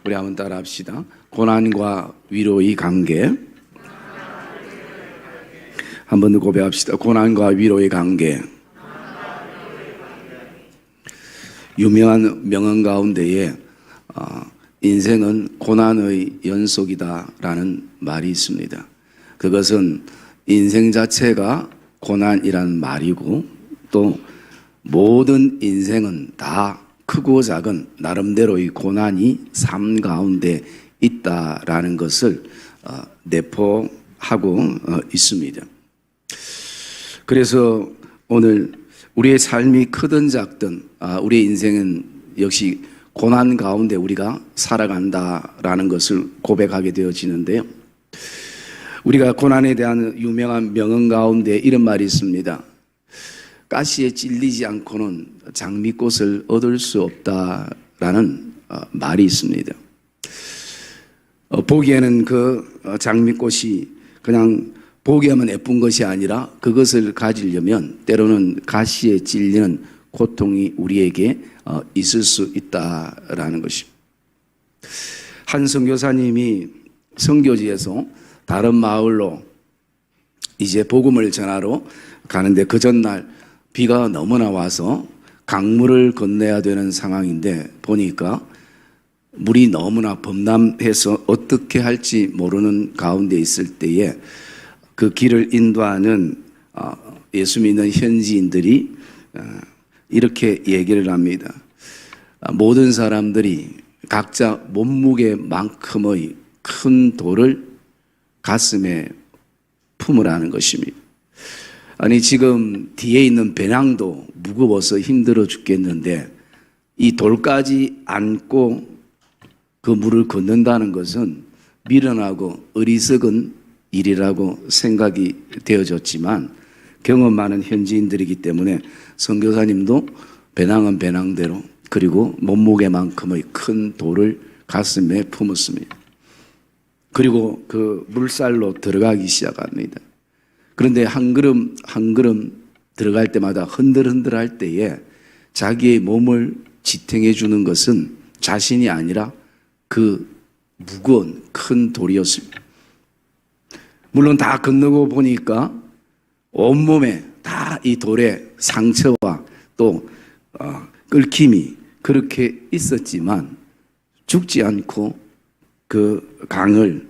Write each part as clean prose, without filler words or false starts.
우리 한번 따라 합시다. 고난과 위로의 관계. 한 번 더 고백합시다. 고난과 위로의 관계. 유명한 명언 가운데에 인생은 고난의 연속이다라는 말이 있습니다. 그것은 인생 자체가 고난이라는 말이고, 또 모든 인생은 다 크고 작은 나름대로의 고난이 삶 가운데 있다라는 것을 내포하고 있습니다. 그래서 오늘 우리의 삶이 크든 작든 우리의 인생은 역시 고난 가운데 우리가 살아간다라는 것을 고백하게 되어지는데요. 우리가 고난에 대한 유명한 명언 가운데 이런 말이 있습니다. 가시에 찔리지 않고는 장미꽃을 얻을 수 없다라는 말이 있습니다. 보기에는 그 장미꽃이 그냥 보기에만 예쁜 것이 아니라 그것을 가지려면 때로는 가시에 찔리는 고통이 우리에게 있을 수 있다라는 것입니다. 한 선교사님이 선교지에서 다른 마을로 이제 복음을 전하러 가는데 그 전날 비가 너무나 와서 강물을 건너야 되는 상황인데 보니까 물이 너무나 범람해서 어떻게 할지 모르는 가운데 있을 때에 그 길을 인도하는 예수 믿는 현지인들이 이렇게 얘기를 합니다. 모든 사람들이 각자 몸무게만큼의 큰 돌을 가슴에 품으라는 것입니다. 아니 지금 뒤에 있는 배낭도 무거워서 힘들어 죽겠는데 이 돌까지 안고 그 물을 걷는다는 것은 미련하고 어리석은 일이라고 생각이 되어졌지만 경험 많은 현지인들이기 때문에 선교사님도 배낭은 배낭대로 그리고 몸무게만큼의 큰 돌을 가슴에 품었습니다. 그리고 그 물살로 들어가기 시작합니다. 그런데 한 걸음 한 걸음 들어갈 때마다 흔들흔들 할 때에 자기의 몸을 지탱해 주는 것은 자신이 아니라 그 무거운 큰 돌이었습니다. 물론 다 건너고 보니까 온몸에 다 이 돌의 상처와 또 끓김이 그렇게 있었지만 죽지 않고 그 강을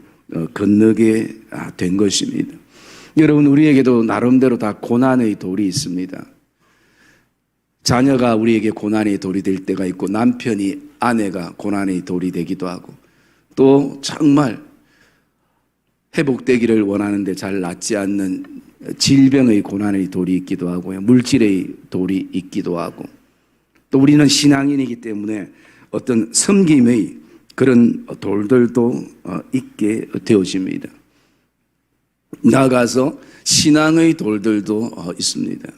건너게 된 것입니다. 여러분, 우리에게도 나름대로 다 고난의 돌이 있습니다. 자녀가 우리에게 고난의 돌이 될 때가 있고 남편이 아내가 고난의 돌이 되기도 하고 또 정말 회복되기를 원하는데 잘 낫지 않는 질병의 고난의 돌이 있기도 하고요. 물질의 돌이 있기도 하고 또 우리는 신앙인이기 때문에 어떤 섬김의 그런 돌들도 있게 되어집니다. 나아가서 신앙의 돌들도 있습니다.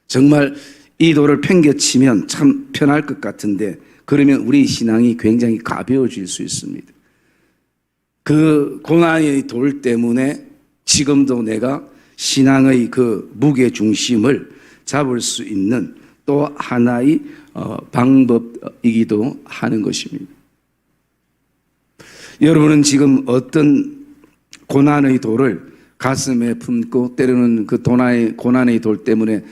정말 이 돌을 팽개치면 참 편할 것 같은데 그러면 우리 신앙이 굉장히 가벼워질 수 있습니다. 그 고난의 돌 때문에 지금도 내가 신앙의 그 무게 중심을 잡을 수 있는 또 하나의 방법이기도 하는 것입니다. 여러분은 지금 어떤 고난의 돌을 가슴에 품고 때로는 그 고난의 돌 때문에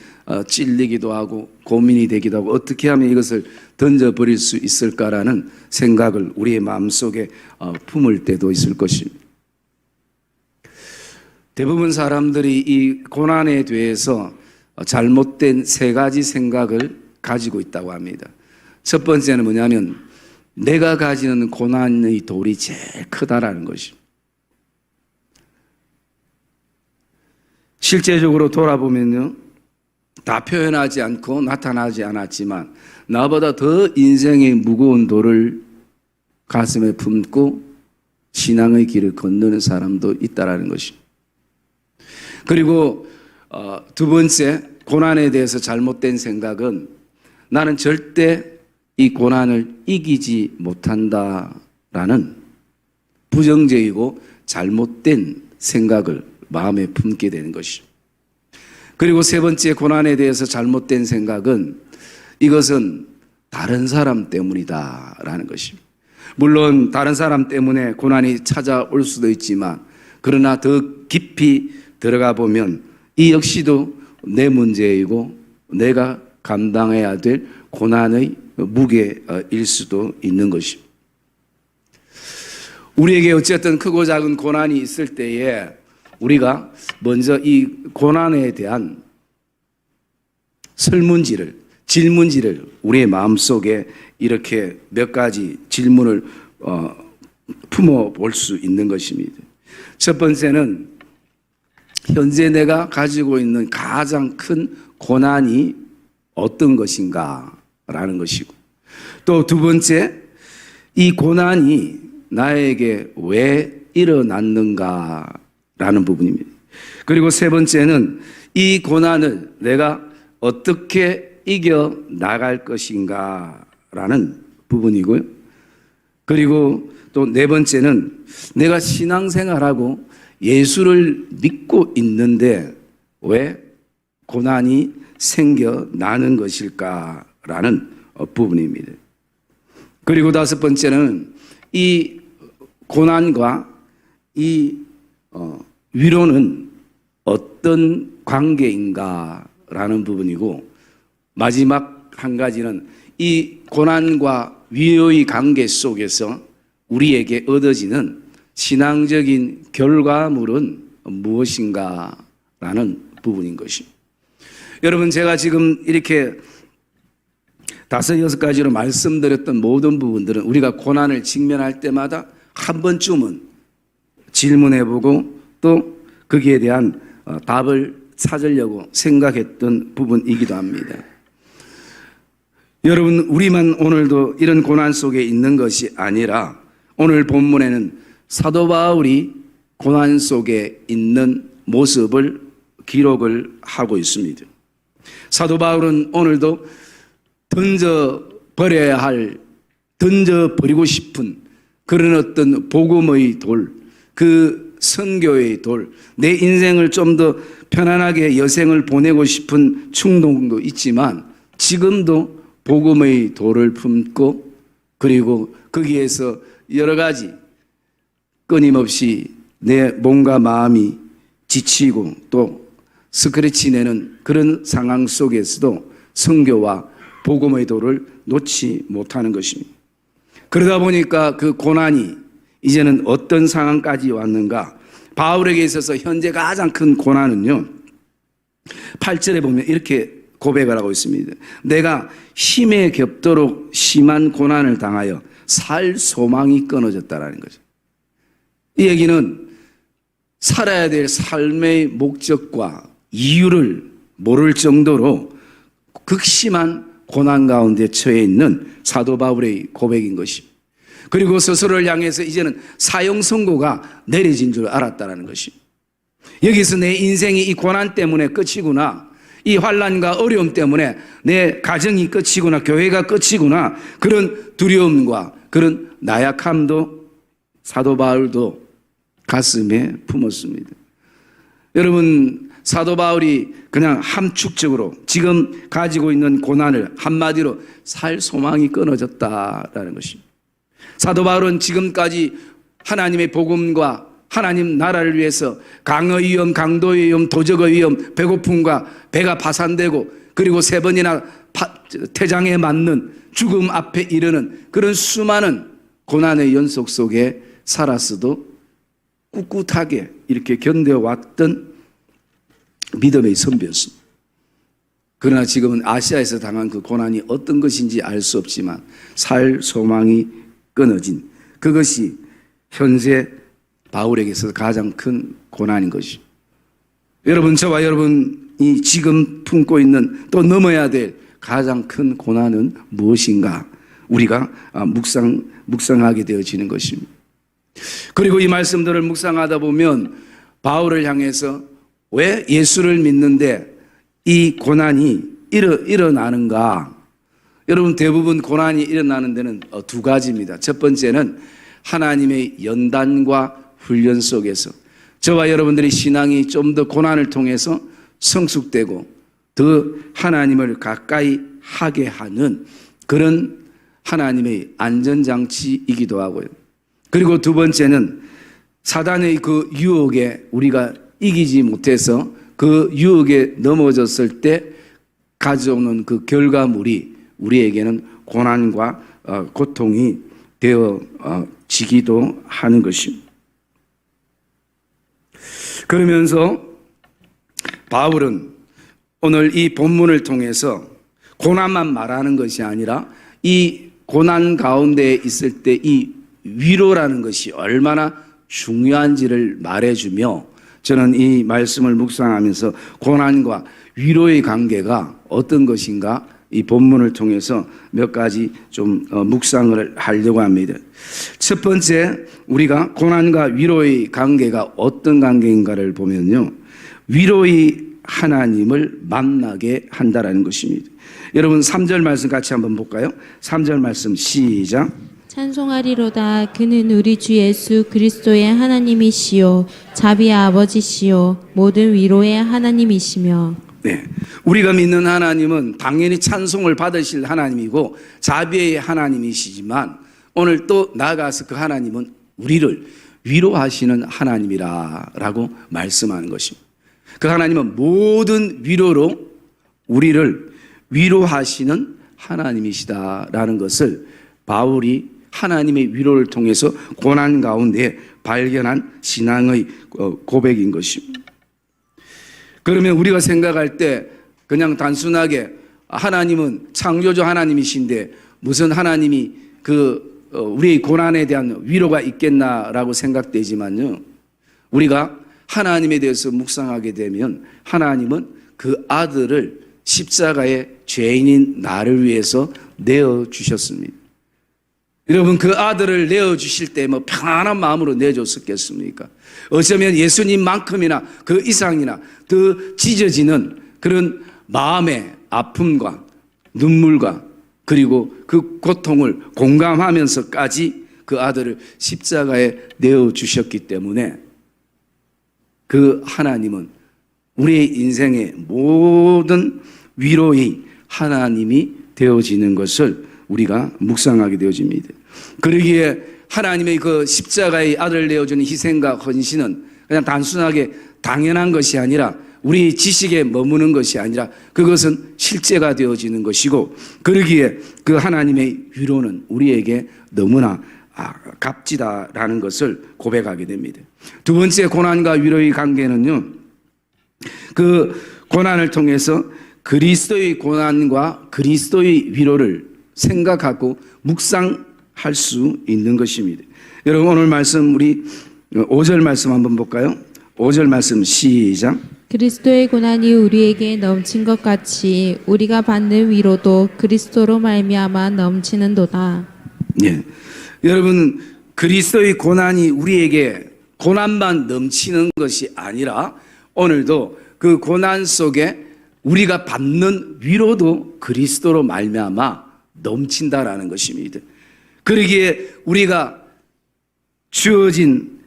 찔리기도 하고 고민이 되기도 하고 어떻게 하면 이것을 던져버릴 수 있을까라는 생각을 우리의 마음속에 품을 때도 있을 것입니다. 대부분 사람들이 이 고난에 대해서 잘못된 세 가지 생각을 가지고 있다고 합니다. 첫 번째는 뭐냐면 내가 가지는 고난의 돌이 제일 크다라는 것입니다. 실제적으로 돌아보면요, 다 표현하지 않고 나타나지 않았지만 나보다 더 인생의 무거운 돌을 가슴에 품고 신앙의 길을 건너는 사람도 있다라는 것입니다. 그리고 두 번째, 고난에 대해서 잘못된 생각은 나는 절대 이 고난을 이기지 못한다라는 부정적이고 잘못된 생각을 마음에 품게 되는 것이죠. 그리고 세 번째, 고난에 대해서 잘못된 생각은 이것은 다른 사람 때문이다라는 것입니다. 물론 다른 사람 때문에 고난이 찾아올 수도 있지만 그러나 더 깊이 들어가 보면 이 역시도 내 문제이고 내가 감당해야 될 고난의 무게일 수도 있는 것입니다. 우리에게 어쨌든 크고 작은 고난이 있을 때에 우리가 먼저 이 고난에 대한 설문지를, 질문지를 우리의 마음속에 이렇게 몇 가지 질문을 품어볼 수 있는 것입니다. 첫 번째는 현재 내가 가지고 있는 가장 큰 고난이 어떤 것인가 라는 것이고, 또 두 번째, 이 고난이 나에게 왜 일어났는가 라는 부분입니다. 그리고 세 번째는 이 고난을 내가 어떻게 이겨 나갈 것인가 라는 부분이고요. 그리고 또 네 번째는 내가 신앙생활하고 예수를 믿고 있는데 왜 고난이 생겨나는 것일까라는 부분입니다. 그리고 다섯 번째는 이 고난과 이 위로는 어떤 관계인가라는 부분이고, 마지막 한 가지는 이 고난과 위로의 관계 속에서 우리에게 얻어지는 신앙적인 결과물은 무엇인가라는 부분인 것입니다. 여러분, 제가 지금 이렇게 5, 6가지로 말씀드렸던 모든 부분들은 우리가 고난을 직면할 때마다 한 번쯤은 질문해보고 또 거기에 대한 답을 찾으려고 생각했던 부분이기도 합니다. 여러분, 우리만 오늘도 이런 고난 속에 있는 것이 아니라 오늘 본문에는 사도 바울이 고난 속에 있는 모습을 기록을 하고 있습니다. 사도 바울은 오늘도 던져버리고 싶은 그런 어떤 복음의 돌, 그 선교의 돌, 내 인생을 좀 더 편안하게 여생을 보내고 싶은 충동도 있지만 지금도 복음의 돌을 품고 그리고 거기에서 여러 가지 끊임없이 내 몸과 마음이 지치고 또 스크래치 내는 그런 상황 속에서도 선교와 복음의 도를 놓지 못하는 것입니다. 그러다 보니까 그 고난이 이제는 어떤 상황까지 왔는가? 바울에게 있어서 현재 가장 큰 고난은요, 8절에 보면 이렇게 고백을 하고 있습니다. 내가 힘에 겹도록 심한 고난을 당하여 살 소망이 끊어졌다라는 거죠. 이 얘기는 살아야 될 삶의 목적과 이유를 모를 정도로 극심한 고난 가운데 처해 있는 사도 바울의 고백인 것입니다. 그리고 스스로를 향해서 이제는 사형 선고가 내려진 줄 알았다는 것입니다. 여기서 내 인생이 이 고난 때문에 끝이구나, 이 환난과 어려움 때문에 내 가정이 끝이구나, 교회가 끝이구나, 그런 두려움과 그런 나약함도 사도 바울도 가슴에 품었습니다. 여러분, 사도 바울이 그냥 함축적으로 지금 가지고 있는 고난을 한마디로 살 소망이 끊어졌다라는 것입니다. 사도 바울은 지금까지 하나님의 복음과 하나님 나라를 위해서 강의 위험, 강도의 위험, 도적의 위험, 배고픔과 배가 파산되고 그리고 3번이나 태장에 맞는 죽음 앞에 이르는 그런 수많은 고난의 연속 속에 살았어도 꿋꿋하게 이렇게 견뎌왔던 믿음의 선배였습니다. 그러나 지금은 아시아에서 당한 그 고난이 어떤 것인지 알 수 없지만 살 소망이 끊어진 그것이 현재 바울에게 있어서 가장 큰 고난인 것이죠. 여러분, 저와 여러분이 지금 품고 있는 또 넘어야 될 가장 큰 고난은 무엇인가? 우리가 묵상하게 되어지는 것입니다. 그리고 이 말씀들을 묵상하다 보면 바울을 향해서 왜 예수를 믿는데 이 고난이 일어나는가? 여러분, 대부분 고난이 일어나는 데는 2가지입니다. 첫 번째는 하나님의 연단과 훈련 속에서 저와 여러분들의 신앙이 좀 더 고난을 통해서 성숙되고 더 하나님을 가까이 하게 하는 그런 하나님의 안전장치이기도 하고요. 그리고 두 번째는 사단의 그 유혹에 우리가 이기지 못해서 그 유혹에 넘어졌을 때 가져오는 그 결과물이 우리에게는 고난과 고통이 되어지기도 하는 것입니다. 그러면서 바울은 오늘 이 본문을 통해서 고난만 말하는 것이 아니라 이 고난 가운데 있을 때 이 위로라는 것이 얼마나 중요한지를 말해주며 저는 이 말씀을 묵상하면서 고난과 위로의 관계가 어떤 것인가 이 본문을 통해서 몇 가지 좀 묵상을 하려고 합니다. 첫 번째, 우리가 고난과 위로의 관계가 어떤 관계인가를 보면요, 위로의 하나님을 만나게 한다라는 것입니다. 여러분 3절 말씀 같이 한번 볼까요? 3절 말씀 시작. 찬송하리로다. 그는 우리 주 예수 그리스도의 하나님이시요 자비의 아버지시요 모든 위로의 하나님이시며. 네, 우리가 믿는 하나님은 당연히 찬송을 받으실 하나님이고 자비의 하나님이시지만 오늘 또 나아가서 그 하나님은 우리를 위로하시는 하나님이라고 말씀하는 것입니다. 그 하나님은 모든 위로로 우리를 위로하시는 하나님이시다라는 것을 바울이 하나님의 위로를 통해서 고난 가운데 발견한 신앙의 고백인 것입니다. 그러면 우리가 생각할 때 그냥 단순하게 하나님은 창조주 하나님이신데 무슨 하나님이 우리의 고난에 대한 위로가 있겠나라고 생각되지만요, 우리가 하나님에 대해서 묵상하게 되면 하나님은 그 아들을 십자가의 죄인인 나를 위해서 내어주셨습니다. 여러분, 그 아들을 내어주실 때 뭐 편안한 마음으로 내줬었겠습니까? 어쩌면 예수님만큼이나 그 이상이나 더 찢어지는 그런 마음의 아픔과 눈물과 그리고 그 고통을 공감하면서까지 그 아들을 십자가에 내어주셨기 때문에 그 하나님은 우리의 인생의 모든 위로의 하나님이 되어지는 것을 우리가 묵상하게 되어집니다. 그러기에 하나님의 그 십자가의 아들을 내어주는 희생과 헌신은 그냥 단순하게 당연한 것이 아니라 우리 지식에 머무는 것이 아니라 그것은 실제가 되어지는 것이고, 그러기에 그 하나님의 위로는 우리에게 너무나 값지다라는 것을 고백하게 됩니다. 두 번째, 고난과 위로의 관계는요, 그 고난을 통해서 그리스도의 고난과 그리스도의 위로를 생각하고 묵상할 수 있는 것입니다. 여러분, 오늘 말씀 우리 5절 말씀 한번 볼까요? 5절 말씀 시작. 그리스도의 고난이 우리에게 넘친 것 같이 우리가 받는 위로도 그리스도로 말미암아 넘치는도다. 예, 여러분, 그리스도의 고난이 우리에게 고난만 넘치는 것이 아니라 오늘도 그 고난 속에 우리가 받는 위로도 그리스도로 말미암아 넘친다라는 것입니다. 그러기에 우리가 주어진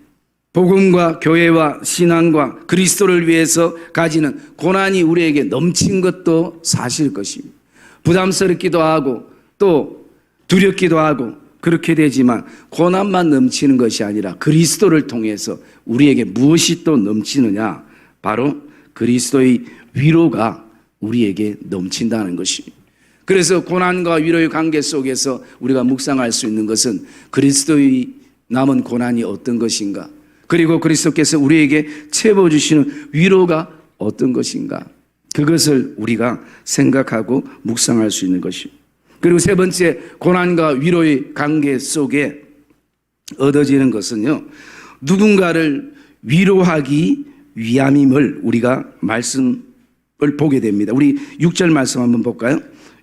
복음과 교회와 신앙과 그리스도를 위해서 가지는 고난이 우리에게 넘친 것도 사실일 것입니다. 부담스럽기도 하고 또 두렵기도 하고 그렇게 되지만 고난만 넘치는 것이 아니라 그리스도를 통해서 우리에게 무엇이 또 넘치느냐, 바로 그리스도의 위로가 우리에게 넘친다는 것입니다. 그래서 고난과 위로의 관계 속에서 우리가 묵상할 수 있는 것은 그리스도의 남은 고난이 어떤 것인가, 그리고 그리스도께서 우리에게 채워주시는 위로가 어떤 것인가, 그것을 우리가 생각하고 묵상할 수 있는 것입니다. 그리고 세 번째, 고난과 위로의 관계 속에 얻어지는 것은요, 누군가를 위로하기 위함임을 우리가 말씀을 보게 됩니다. 우리 6절 말씀 한번 볼까요?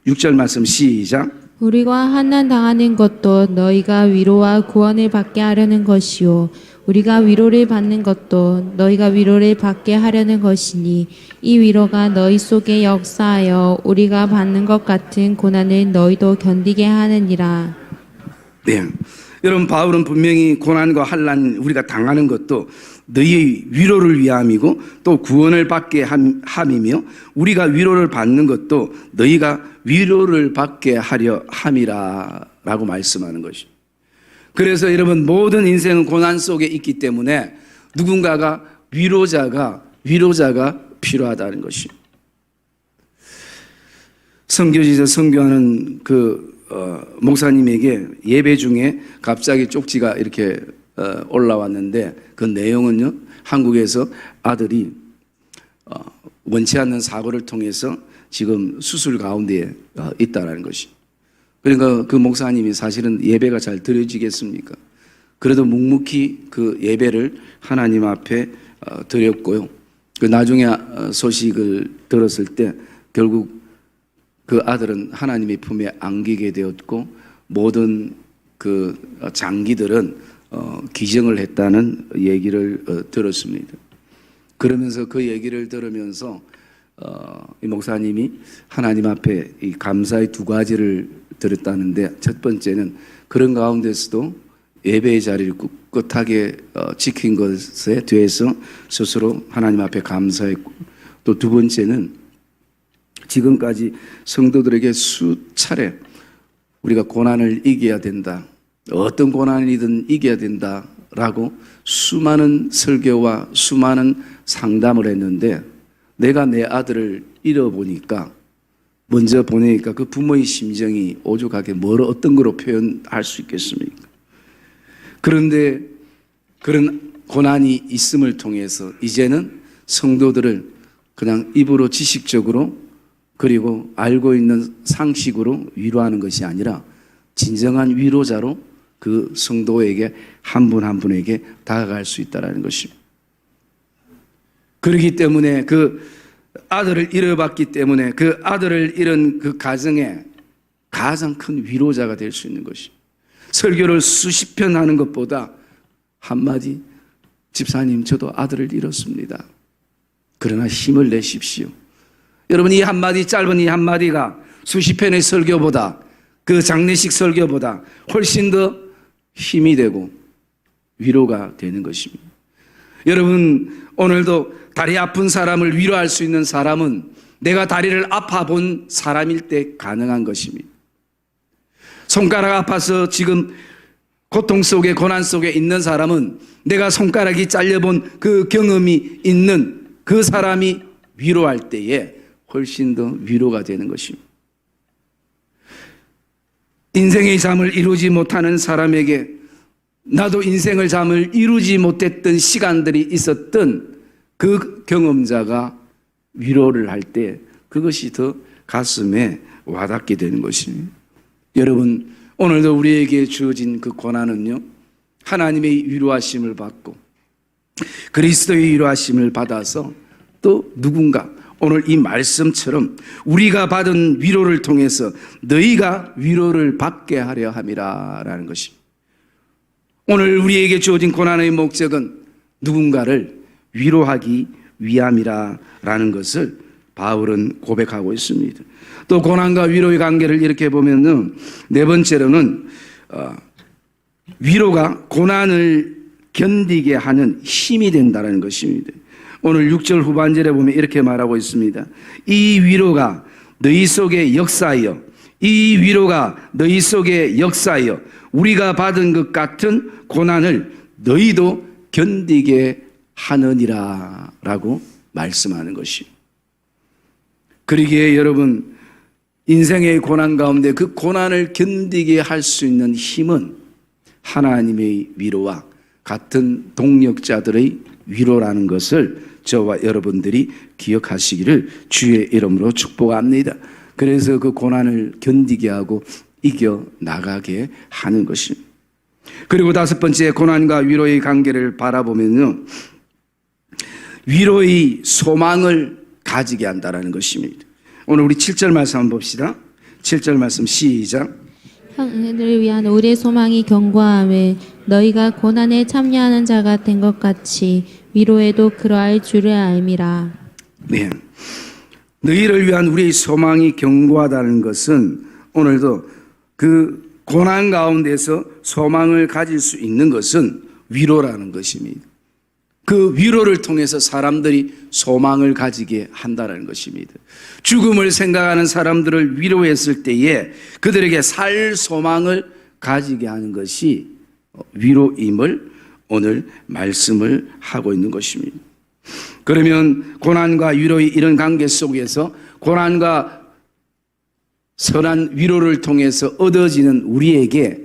6절 말씀 시작. 우리가 환난 당하는 것도 너희가 위로와 구원을 받게 하려는 것이요 우리가 위로를 받는 것도 너희가 위로를 받게 하려는 것이니 이 위로가 너희 속에 역사하여 우리가 받는 것 같은 고난을 너희도 견디게 하느니라. 네, 여러분, 바울은 분명히 고난과 환난 우리가 당하는 것도 너희의 위로를 위함이고 또 구원을 받게 함이며 우리가 위로를 받는 것도 너희가 위로를 받게 하려 함이라 라고 말씀하는 것이죠. 그래서 여러분, 모든 인생은 고난 속에 있기 때문에 누군가가 위로자가 필요하다는 것이죠. 선교지에서 선교하는 목사님에게 예배 중에 갑자기 쪽지가 이렇게 올라왔는데, 그 내용은요, 한국에서 아들이 원치 않는 사고를 통해서 지금 수술 가운데 있다라는 것이. 그러니까 그 목사님이 사실은 예배가 잘 드려지겠습니까? 그래도 묵묵히 그 예배를 하나님 앞에 드렸고요. 그 나중에 소식을 들었을 때 결국 그 아들은 하나님의 품에 안기게 되었고, 모든 그 장기들은 기증을 했다는 얘기를 들었습니다. 그러면서 그 얘기를 들으면서 이 목사님이 하나님 앞에 이 감사의 두 가지를 드렸다는데, 첫 번째는 그런 가운데서도 예배의 자리를 꿋꿋하게 지킨 것에 대해서 스스로 하나님 앞에 감사했고, 또 두 번째는 지금까지 성도들에게 수차례 우리가 고난을 이겨야 된다, 어떤 고난이든 이겨야 된다라고 수많은 설교와 수많은 상담을 했는데, 내가 내 아들을 잃어보니까, 먼저 보내니까 그 부모의 심정이 오죽하게 어떤 거로 표현할 수 있겠습니까? 그런데 그런 고난이 있음을 통해서 이제는 성도들을 그냥 입으로 지식적으로 그리고 알고 있는 상식으로 위로하는 것이 아니라 진정한 위로자로 그 성도에게 한 분 한 분에게 다가갈 수 있다는 것입니다. 그렇기 때문에 그 아들을 잃어봤기 때문에 그 아들을 잃은 그 가정에 가장 큰 위로자가 될 수 있는 것이, 설교를 수십 편 하는 것보다 한마디, 집사님 저도 아들을 잃었습니다, 그러나 힘을 내십시오. 여러분, 이 한마디, 짧은 이 한마디가 수십 편의 설교보다, 그 장례식 설교보다 훨씬 더 힘이 되고 위로가 되는 것입니다. 여러분, 오늘도 다리 아픈 사람을 위로할 수 있는 사람은 내가 다리를 아파 본 사람일 때 가능한 것입니다. 손가락 아파서 지금 고통 속에, 고난 속에 있는 사람은 내가 손가락이 잘려본 그 경험이 있는 그 사람이 위로할 때에 훨씬 더 위로가 되는 것입니다. 인생의 잠을 이루지 못하는 사람에게 나도 인생을 잠을 이루지 못했던 시간들이 있었던 그 경험자가 위로를 할 때 그것이 더 가슴에 와닿게 되는 것입니다. 여러분, 오늘도 우리에게 주어진 그 고난은요, 하나님의 위로하심을 받고 그리스도의 위로하심을 받아서 또 누군가 오늘 이 말씀처럼 우리가 받은 위로를 통해서 너희가 위로를 받게 하려 함이라 라는 것입니다. 오늘 우리에게 주어진 고난의 목적은 누군가를 위로하기 위함이라 라는 것을 바울은 고백하고 있습니다. 또 고난과 위로의 관계를 이렇게 보면은, 네 번째로는 위로가 고난을 견디게 하는 힘이 된다는 것입니다. 오늘 6절 후반절에 보면 이렇게 말하고 있습니다. 이 위로가 너희 속에 역사하여, 이 위로가 너희 속에 역사하여 우리가 받은 것 같은 고난을 너희도 견디게 하느니라 라고 말씀하는 것입니다. 그러기에 여러분, 인생의 고난 가운데 그 고난을 견디게 할 수 있는 힘은 하나님의 위로와 같은 동력자들의 위로라는 것을 저와 여러분들이 기억하시기를 주의 이름으로 축복합니다. 그래서 그 고난을 견디게 하고 이겨나가게 하는 것입니다. 그리고 다섯 번째, 고난과 위로의 관계를 바라보면요, 위로의 소망을 가지게 한다는 것입니다. 오늘 우리 7절 말씀 한번 봅시다. 7절 말씀 시작. 형제들을 위한 우리의 소망이 견고함에 너희가 고난에 참여하는 자가 된 것 같이 위로에도 그러할 줄을 알미라. 네, 너희를 위한 우리의 소망이 견고하다는 것은 오늘도 그 고난 가운데서 소망을 가질 수 있는 것은 위로라는 것입니다. 그 위로를 통해서 사람들이 소망을 가지게 한다는 것입니다. 죽음을 생각하는 사람들을 위로했을 때에 그들에게 살 소망을 가지게 하는 것이 위로임을 오늘 말씀을 하고 있는 것입니다. 그러면 고난과 위로의 이런 관계 속에서 고난과 선한 위로를 통해서 얻어지는 우리에게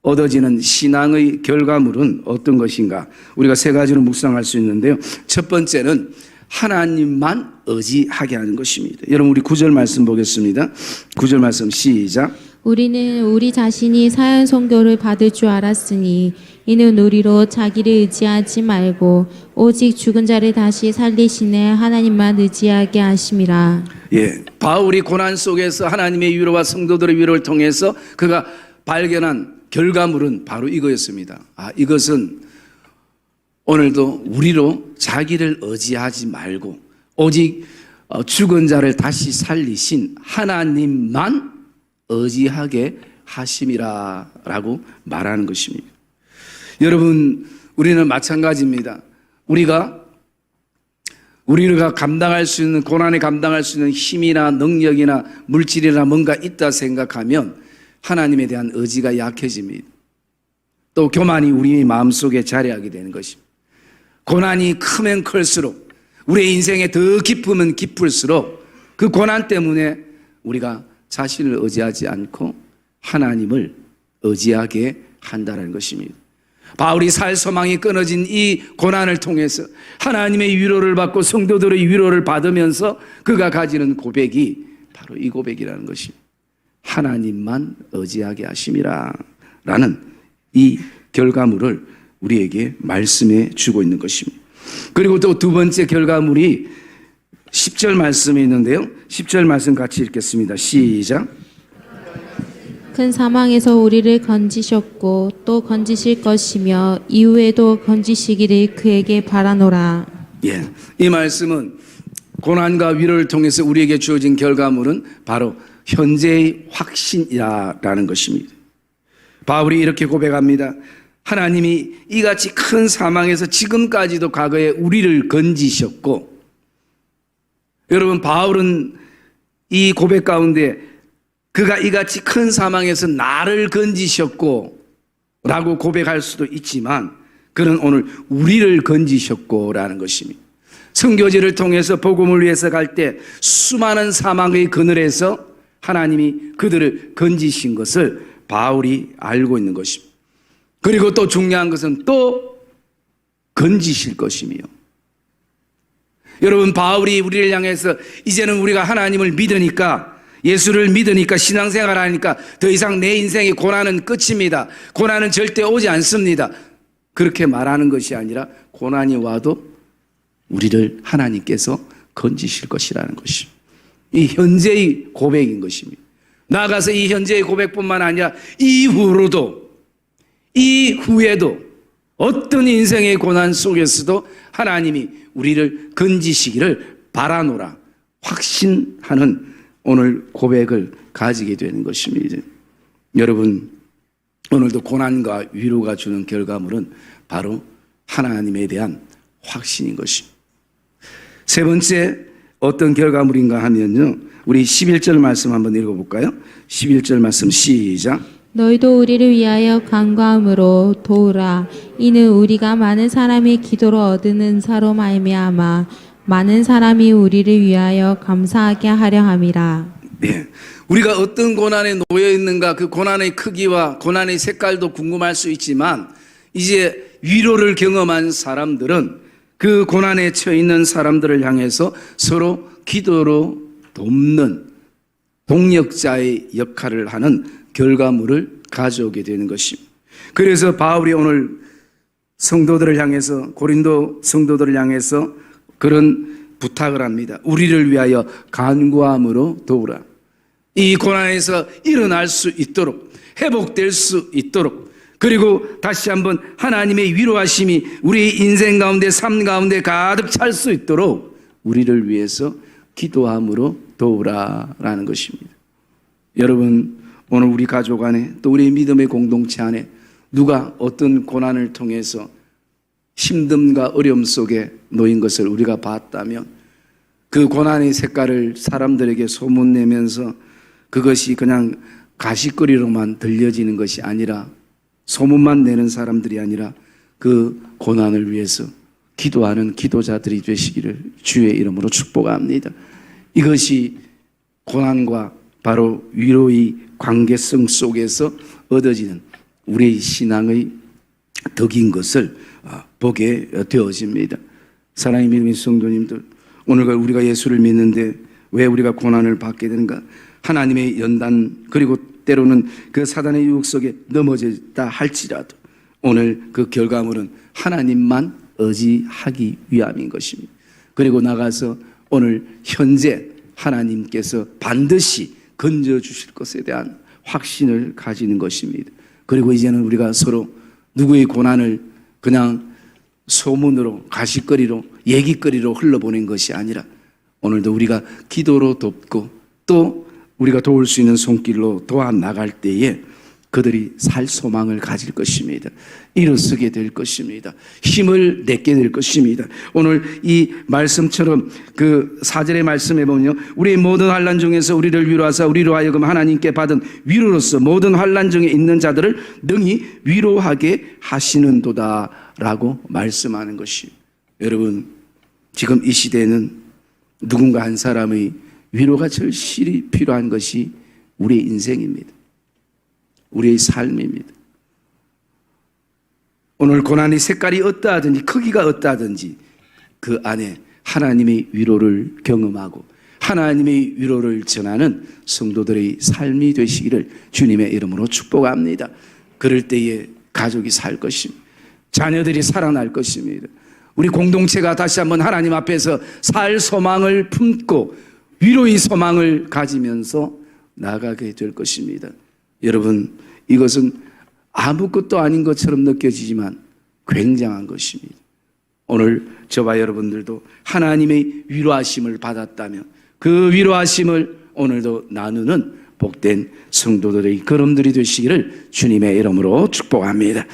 얻어지는 신앙의 결과물은 어떤 것인가? 우리가 세 가지로 묵상할 수 있는데요. 첫 번째는 하나님만 의지하게 하는 것입니다. 여러분 우리 9절 말씀 보겠습니다. 9절 말씀 시작. 우리는 우리 자신이 사형 선고를 받을 줄 알았으니 이는 우리로 자기를 의지하지 말고 오직 죽은 자를 다시 살리시는 하나님만 의지하게 하심이라. 예, 바울이 고난 속에서 하나님의 위로와 성도들의 위로를 통해서 그가 발견한 결과물은 바로 이거였습니다. 이것은 오늘도 우리로 자기를 의지하지 말고 오직 죽은 자를 다시 살리신 하나님만 의지하게 하심이라 라고 말하는 것입니다. 여러분 우리는 마찬가지입니다. 우리가 감당할 수 있는 고난에 감당할 수 있는 힘이나 능력이나 물질이나 뭔가 있다 생각하면 하나님에 대한 의지가 약해집니다. 또 교만이 우리 마음속에 자리하게 되는 것입니다. 고난이 크면 클수록 우리의 인생에 더 깊으면 깊을수록 그 고난 때문에 우리가 자신을 의지하지 않고 하나님을 의지하게 한다는 것입니다. 바울이 살 소망이 끊어진 이 고난을 통해서 하나님의 위로를 받고 성도들의 위로를 받으면서 그가 가지는 고백이 바로 이 고백이라는 것입니다. 하나님만 의지하게 하심이라 라는 이 결과물을 우리에게 말씀해 주고 있는 것입니다. 그리고 또 두 번째 결과물이 10절 말씀이 있는데요. 10절 말씀 같이 읽겠습니다. 시작. 큰 사망에서 우리를 건지셨고 또 건지실 것이며 이후에도 건지시기를 그에게 바라노라. 예, 이 말씀은 고난과 위로를 통해서 우리에게 주어진 결과물은 바로 현재의 확신이라는 것입니다. 바울이 이렇게 고백합니다. 하나님이 이같이 큰 사망에서 지금까지도 과거에 우리를 건지셨고, 여러분 바울은 이 고백 가운데 그가 이같이 큰 사망에서 나를 건지셨고 라고 고백할 수도 있지만 그는 오늘 우리를 건지셨고 라는 것입니다. 선교지를 통해서 복음을 위해서 갈 때 수많은 사망의 그늘에서 하나님이 그들을 건지신 것을 바울이 알고 있는 것입니다. 그리고 또 중요한 것은 또 건지실 것이며, 여러분 바울이 우리를 향해서 이제는 우리가 하나님을 믿으니까, 예수를 믿으니까, 신앙생활 하니까 더 이상 내 인생의 고난은 끝입니다, 고난은 절대 오지 않습니다, 그렇게 말하는 것이 아니라 고난이 와도 우리를 하나님께서 건지실 것이라는 것입니다. 이 현재의 고백인 것입니다. 나아가서 이 현재의 고백뿐만 아니라 이후에도 어떤 인생의 고난 속에서도 하나님이 우리를 건지시기를 바라노라 확신하는 오늘 고백을 가지게 되는 것입니다. 여러분, 오늘도 고난과 위로가 주는 결과물은 바로 하나님에 대한 확신인 것입니다. 세 번째 어떤 결과물인가 하면요, 우리 11절 말씀 한번 읽어볼까요? 11절 말씀 시작. 너희도 우리를 위하여 간구함으로 도우라. 이는 우리가 많은 사람의 기도로 얻은 은사로 말미암아 많은 사람이 우리를 위하여 감사하게 하려 함이라. 네, 우리가 어떤 고난에 놓여 있는가, 그 고난의 크기와 고난의 색깔도 궁금할 수 있지만 이제 위로를 경험한 사람들은 그 고난에 처해 있는 사람들을 향해서 서로 기도로 돕는 동력자의 역할을 하는 결과물을 가져오게 되는 것입니다. 그래서 바울이 오늘 성도들을 향해서, 고린도 성도들을 향해서 그런 부탁을 합니다. 우리를 위하여 간구함으로 도우라. 이 고난에서 일어날 수 있도록, 회복될 수 있도록, 그리고 다시 한번 하나님의 위로하심이 우리 인생 가운데, 삶 가운데 가득 찰 수 있도록 우리를 위해서 기도함으로 도우라라는 것입니다. 여러분, 오늘 우리 가족 안에, 또 우리 믿음의 공동체 안에 누가 어떤 고난을 통해서 힘듦과 어려움 속에 놓인 것을 우리가 봤다면 그 고난의 색깔을 사람들에게 소문내면서 그것이 그냥 가시거리로만 들려지는 것이 아니라 소문만 내는 사람들이 아니라 그 고난을 위해서 기도하는 기도자들이 되시기를 주의 이름으로 축복합니다. 이것이 고난과 바로 위로의 관계성 속에서 얻어지는 우리의 신앙의 덕인 것을 보게 되어집니다. 사랑의 믿음의 성도님들, 오늘 우리가 예수를 믿는데 왜 우리가 고난을 받게 되는가? 하나님의 연단 그리고 때로는 그 사단의 유혹 속에 넘어졌다 할지라도 오늘 그 결과물은 하나님만 의지하기 위함인 것입니다. 그리고 나가서 오늘 현재 하나님께서 반드시 건져주실 것에 대한 확신을 가지는 것입니다. 그리고 이제는 우리가 서로 누구의 고난을 그냥 소문으로 가시거리로 얘기거리로 흘러보낸 것이 아니라 오늘도 우리가 기도로 돕고 또 우리가 도울 수 있는 손길로 도와 나갈 때에 그들이 살 소망을 가질 것입니다. 일어서게 될 것입니다. 힘을 내게 될 것입니다. 오늘 이 말씀처럼 그 4절의 말씀에 보면요, 우리의 모든 환난 중에서 우리를 위로하사 우리로 하여금 하나님께 받은 위로로서 모든 환난 중에 있는 자들을 능히 위로하게 하시는도다 라고 말씀하는 것이, 여러분 지금 이 시대에는 누군가 한 사람의 위로가 절실히 필요한 것이 우리의 인생입니다. 우리의 삶입니다. 오늘 고난의 색깔이 어떠하든지 크기가 어떠하든지 그 안에 하나님의 위로를 경험하고 하나님의 위로를 전하는 성도들의 삶이 되시기를 주님의 이름으로 축복합니다. 그럴 때에 가족이 살 것입니다. 자녀들이 살아날 것입니다. 우리 공동체가 다시 한번 하나님 앞에서 살 소망을 품고 위로의 소망을 가지면서 나아가게 될 것입니다. 여러분, 이것은 아무것도 아닌 것처럼 느껴지지만 굉장한 것입니다. 오늘 저와 여러분들도 하나님의 위로하심을 받았다면 그 위로하심을 오늘도 나누는 복된 성도들의 걸음들이 되시기를 주님의 이름으로 축복합니다.